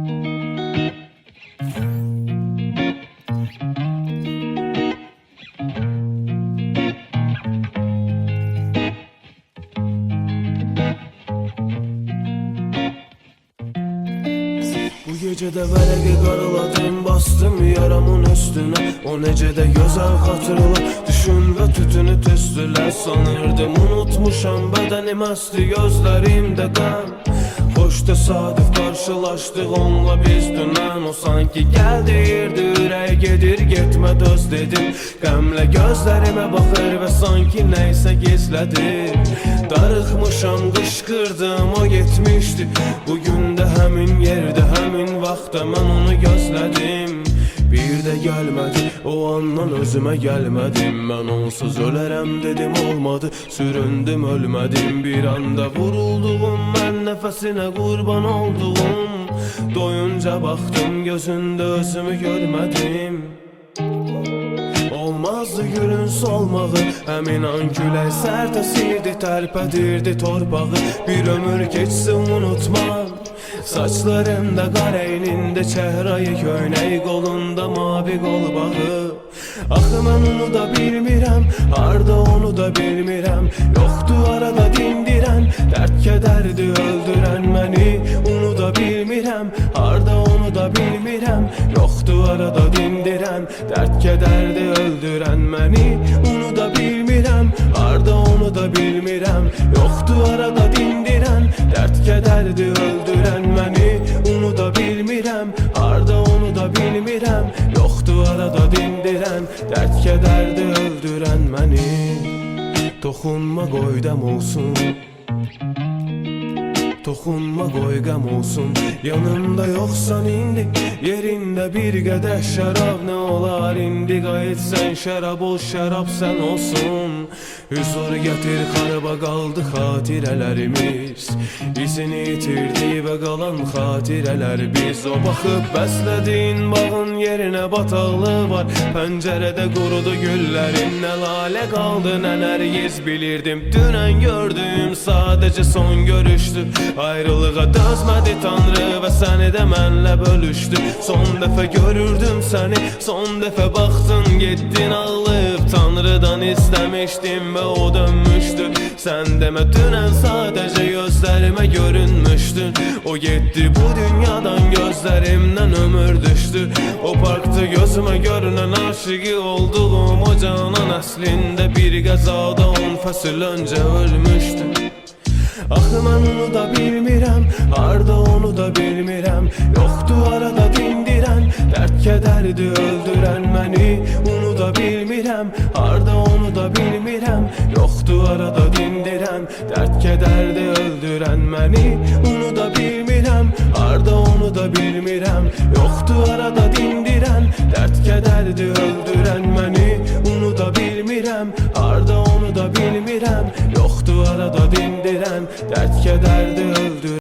Bu gecede vərəqi qaraladım, bastım yaramın üstünə. O necə də gözəl xatırlar, düşün və tütünü tüstülər. Sanırdım unutmuşam, bədənim əsdi, gözlərimdə qəm. Xoş təsadüf qarşılaşdıq onunla biz dünən. O sanki gəl deyirdi, ürək gedir, getmə döz dedim. Qəmlə gözlərimə baxır və sanki nəysə gizlədir. Darıxmışam, qışqırdım, o getmişdi. Bugün də həmin yerdə, həmin vaxtda mən onu gözlədim. Bir də gəlmədi, o andan özümə gəlmədim. Mən onsuz ölərəm dedim, olmadı, süründüm, ölmədim. Bir anda vurulduğum, mən nəfəsinə qurban olduğum. Doyunca baxdım, gözündə özümü görmədim. Olmazdı gülün solmağı, həmin an külək sərt əsirdi, tərpədirdi torpağı. Bir ömür keçsin unutmam, saçlarında qar əynində çəhrayı köynək, qolunda mavi qolbağı. Axı mən onu da bilmirəm, harda onu da bilmirəm. Yoxdu arada dindirən, dərd kədərdi öldürən məni. Onu da bilmirəm, harda onu da bilmirəm. Yoxdu arada dindirən, dərd kədərdi öldürən məni. Onu da bilmirəm, harda onu da bilmirəm. Yoxdu arada dindirən, dərd kədərdi öldürən məni. Onu da bilmirəm, harda onu da bilmirəm. Yoxdu arada dindirən, dərd kədərdi öldürən məni. Toxunma qoy dəm olsun, toxunma qoy qəm olsun. Yanımda yoxsan indi, yerində bir qədər şərab. Nə olar indi qayıtsən, şərab ol, şərab sən olsun. Hüzur gətir, xaraba qaldı xatirələrimiz. İzini itirdi və qalan xatirələr biz. O baxıb bəslədin bağın yerinə bataqlı var. Pəncərədə qurudu güllərin, nə lalə qaldı, nə nərgiz. Bilirdim dünən gördüm, sadəcə son görüşdü. Ayrılığa dözmədi Tanrı və səni də mənlə bölüşdü. Son dəfə görürdüm səni, son dəfə baxdın, getdin ağlayıb. Tanrıdan istəmişdim və o dönmüşdü. Sən demə dünən sadəcə gözlərimə görünmüşdün. O getdi bu dünyadan, gözlərimdən ömür düşdü. O parkda gözümə görünən aşıqı olduğum o canan əslində bir qəzada 10 fəsil öncə ölmüşdü. Axı mən onu da bilmirəm, harda onu da bilmirəm. Yoxdu arada dindirən, dərd kədərdi öldürən məni. Onu da bilmirəm, harda onu da bilmirəm. Yoxdu arada dindirən, dərd kədərdi öldürən məni. Onu da bilmirəm, harda onu da bilmirəm. Yoxdu arada dindirən, dərd kədərdi öldürən